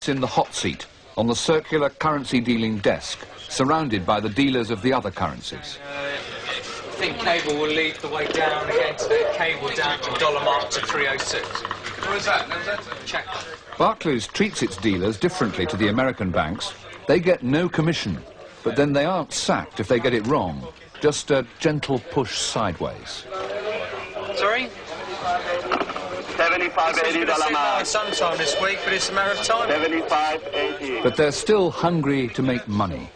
in the hot seat on the circular currency dealing desk, surrounded by the dealers of the other currencies. I think cable will lead the way down again today. Cable down to dollar mark to 306. What is that? Check. Barclays treats its dealers differently to the American banks. They get no commission, but then they aren't sacked if they get it wrong. Just a gentle push sideways. Sorry? $75.80 sometime this week, but it's a matter of time. $75.80. But they're still hungry to make money.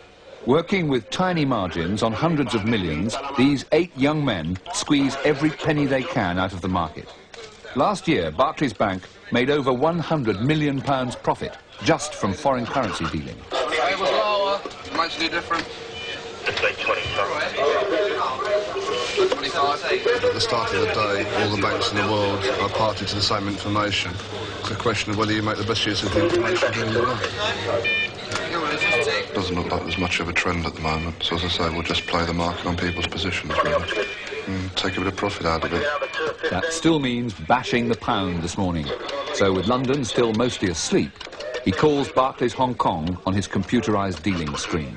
Working with tiny margins on hundreds of millions, these 8 young men squeeze every penny they can out of the market. Last year, Barclays Bank made over £100 million profit just from foreign currency dealing. It was lower, muchly different. At the start of the day, all the banks in the world are party to the same information. It's a question of whether you make the best use of the information during the day. Doesn't look like there's much of a trend at the moment, so as I say, we'll just play the market on people's positions, really, and take a bit of profit out of it. That still means bashing the pound this morning. So with London still mostly asleep, he calls Barclays Hong Kong on his computerised dealing screen.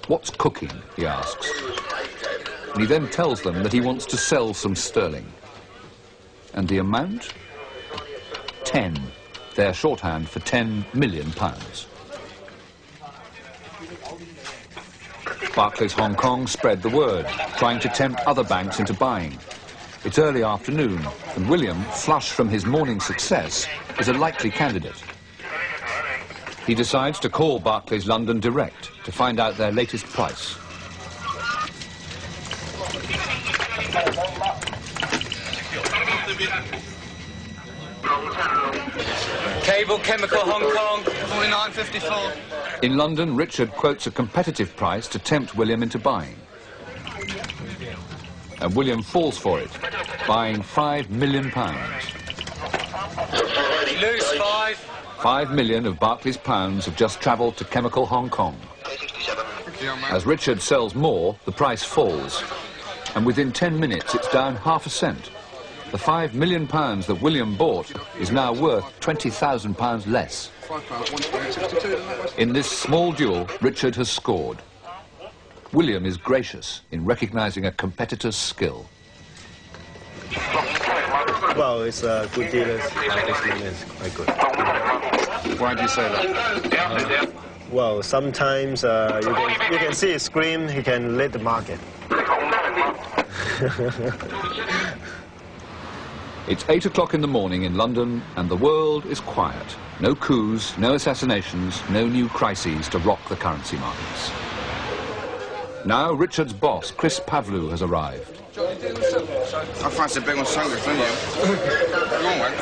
What's cooking, he asks. And he then tells them that he wants to sell some sterling. And the amount? 10. Their shorthand for £10 million. Barclays Hong Kong spread the word, trying to tempt other banks into buying. It's early afternoon, and William, flush from his morning success, is a likely candidate. He decides to call Barclays London direct to find out their latest price. Cable, chemical, Hong Kong, 49.54. In London, Richard quotes a competitive price to tempt William into buying. And William falls for it, buying £5 million. Lose 5. 5 million of Barclays pounds have just travelled to chemical Hong Kong. As Richard sells more, the price falls. And within 10 minutes, it's down ½ a cent. The £5 million that William bought is now worth £20,000 less. In this small duel, Richard has scored. William is gracious in recognising a competitor's skill. Well, it's a good deal. It's quite good. Why do you say that? Well, sometimes you can see a scream, he can lead the market. It's 8 o'clock in the morning in London, and the world is quiet. No coups, no assassinations, no new crises to rock the currency markets. Now Richard's boss, Chris Pavlou, has arrived. I fancy a big one sandwich, don't you? Go on, mate.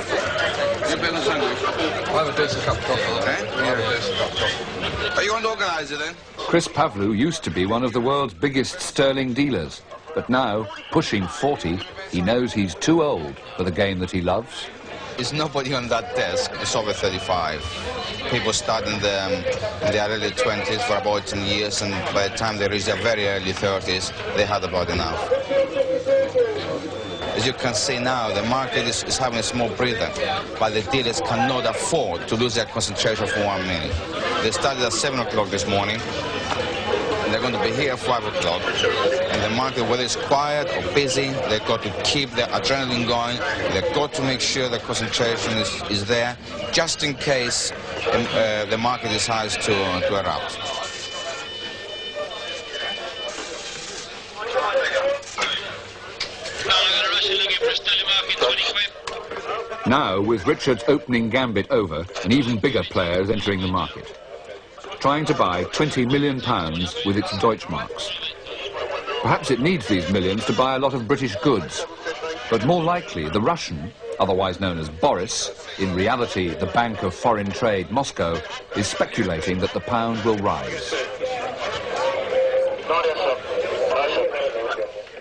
You a big one sandwich? I have a decent cup of coffee, eh? I have a decent cup of coffee. Are you going to organise it then? Chris Pavlou used to be one of the world's biggest sterling dealers, but now, pushing 40, he knows he's too old for the game that he loves. There's nobody on that desk. It's over 35. People start in their early 20s for about 10 years, and by the time they reach their very early 30s, they had about enough. As you can see now, the market is having a small breather, but the dealers cannot afford to lose their concentration for 1 minute. They started at 7 o'clock this morning, and they're going to be here at 5 o'clock. And the market, whether it's quiet or busy, they've got to keep their adrenaline going. They've got to make sure the concentration is there, just in case the market decides to erupt. Now, with Richard's opening gambit over, an even bigger player is entering the market, trying to buy £20 million with its Deutschmarks. Perhaps it needs these millions to buy a lot of British goods, but more likely the Russian, otherwise known as Boris, in reality the Bank of Foreign Trade Moscow, is speculating that the pound will rise.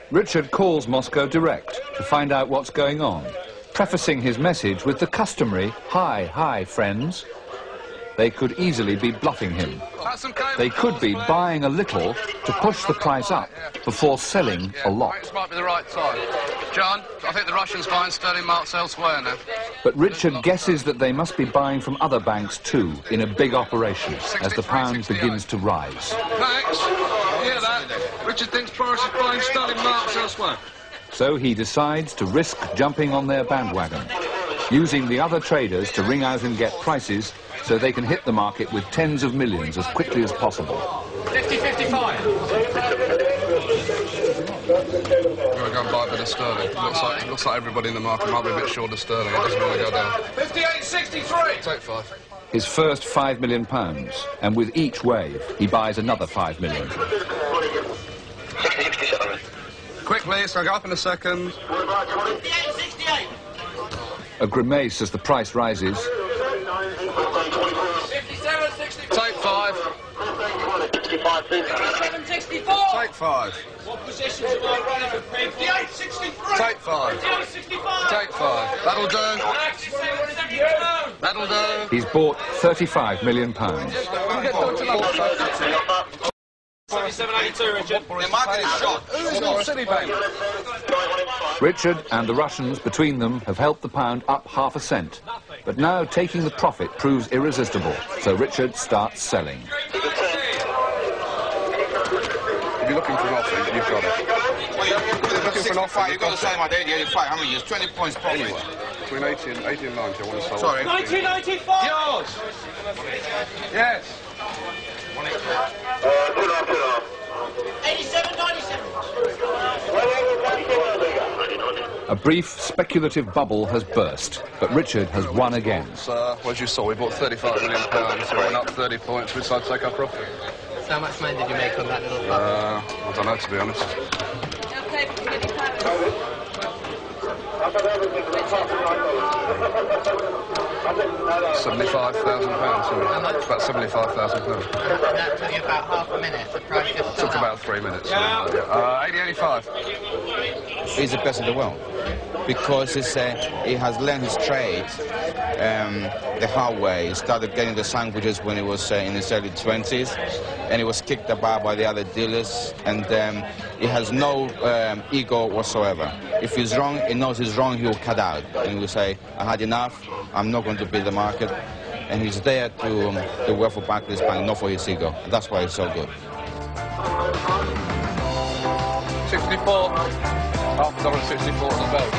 Richard calls Moscow direct to find out what's going on, prefacing his message with the customary, "Hi, hi, friends." they could easily be bluffing him. They could be buying a little to push the price up before selling a lot. This might be the right time. John, I think the Russians buying sterling marks elsewhere now. But Richard guesses that they must be buying from other banks too in a big operation as the pound begins to rise. Thanks. Hear that? Richard thinks Boris is buying sterling marks elsewhere. So he decides to risk jumping on their bandwagon, using the other traders to ring out and get prices so they can hit the market with tens of millions as quickly as possible. 50-55. We're going to go and buy a bit of sterling. Looks like everybody in the market might be a bit short of sterling. It doesn't want to go down. 58-63. Take 5. His first £5 million, and with each wave he buys another 5 million. Quickly, it's going to go up in a second. 58-68. A grimace as the price rises. 57-64. Take 5. 57-64. Take 5. What positions am I running for people? 58-63. Take 5. 58-65. Take 5. That'll do. That'll do. He's bought £35 million. 77-82, Richard. The market is short. Who's not Citibank? Richard and the Russians between them have helped the pound up ½ cent. But now taking the profit proves irresistible, so Richard starts selling. If you're looking for an offer, you've got it. Looking for an offer, you got to sell at 80-85. How many years? 20 points profit. Between 80 and 90, I want to sell. Sorry. 1995. Yours. Yes. 87-97. A brief speculative bubble has burst, but Richard has won again. So, as you saw, we bought £35 million, so we went up 30 points. We decided to take our profit. So how much money did you make on that little bubble? I don't know, to be honest. £75,000. How much? About £75,000. And that took you about half a minute. The price just Took shot about up. 3 minutes. 80-85. He's the best in the world because he has learned his trade the hard way. He started getting the sandwiches when he was in his early 20s, and he was kicked about by the other dealers, and he has no ego whatsoever. If he's wrong, he knows he's wrong, he will cut out, and he will say, I had enough, I'm not going to beat the market, and he's there to work for Barclays Bank, not for his ego. That's why he's so good. 64. $1 and 64 on the belt.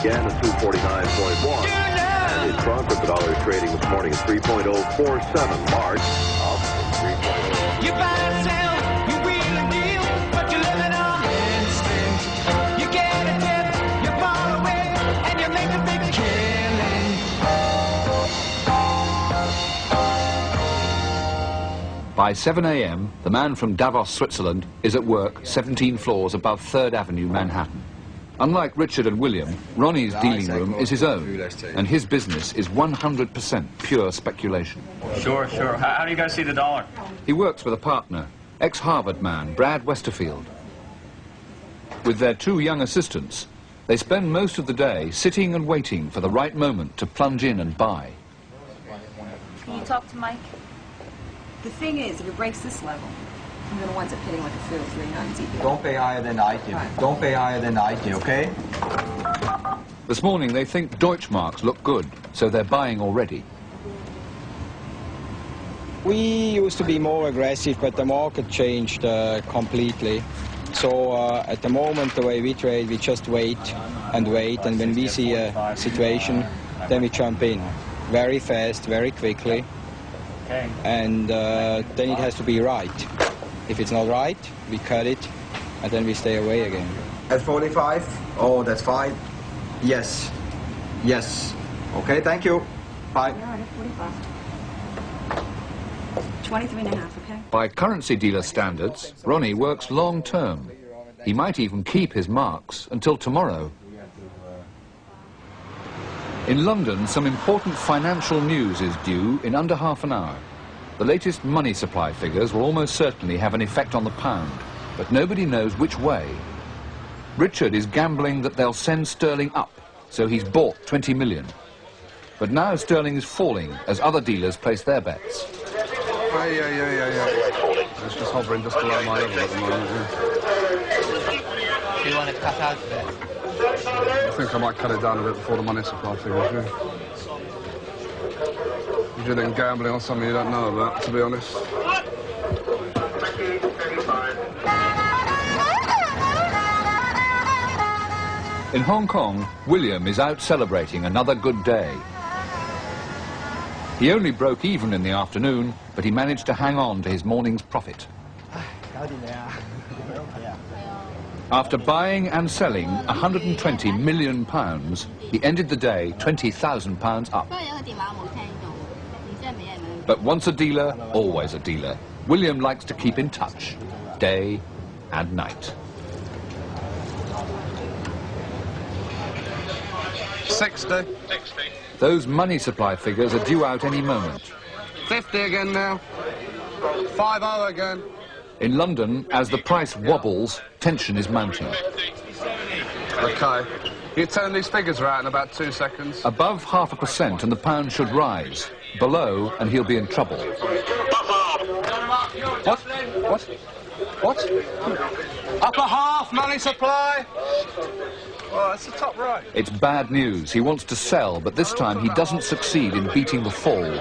Again, a 249.1. And his front of the dollar is trading this morning at 3.047. March up from 3.0. You buy and sell, you wheel and deal, but you're living on instinct. You get a tip, you fall away, and you make a big killing. By 7 a.m., the man from Davos, Switzerland, is at work 17 floors above 3rd Avenue, Manhattan. Unlike Richard and William, Ronnie's dealing room is his own, and his business is 100% pure speculation. Sure. How do you guys see the dollar? He works with a partner, ex-Harvard man, Brad Westerfield. With their 2 young assistants, they spend most of the day sitting and waiting for the right moment to plunge in and buy. Can you talk to Mike? The thing is, if it breaks this level, I'm going to wind up hitting like a 309 Don't pay higher than 90. Right. Don't pay higher than 90, okay? This morning they think Deutschmarks look good, so they're buying already. We used to be more aggressive, but the market changed completely. So at the moment, the way we trade, we just wait, and when we see a situation, then we jump in. Very fast, very quickly, and then it has to be right. If it's not right, we cut it, and then we stay away again. At 45? Oh, that's fine. Yes. Okay, thank you. Bye. 23.5, okay? By currency dealer standards, Ronnie works long term. He might even keep his marks until tomorrow. In London, some important financial news is due in under half an hour. The latest money supply figures will almost certainly have an effect on the pound, but nobody knows which way. Richard is gambling that they'll send sterling up, so he's bought 20 million. But now sterling is falling as other dealers place their bets. Yeah. It's just hovering just below my level at the moment. Do you want to cut out of it? I think I might cut it down a bit before the money supply figures. Yeah. You're doing gambling on something you don't know about, to be honest. In Hong Kong, William is out celebrating another good day. He only broke even in the afternoon, but he managed to hang on to his morning's profit. After buying and selling £120 million, he ended the day £20,000 up. But once a dealer, always a dealer. William likes to keep in touch, day and night. 60. Those money supply figures are due out any moment. 50 again now. 50 again. In London, as the price wobbles, tension is mounting. Okay. You turn these figures around in about 2 seconds. Above 0.5% and the pound should rise. Below, and he'll be in trouble. What? What? What? Upper half money supply? Oh, that's the top right. It's bad news. He wants to sell, but this time he doesn't succeed in beating the fall.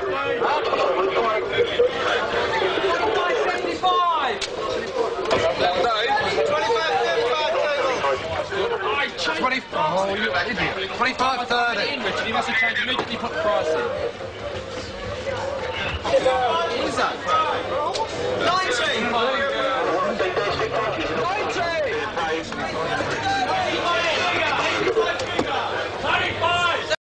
25.30. You must have changed immediately, put the price in. What is that? 19!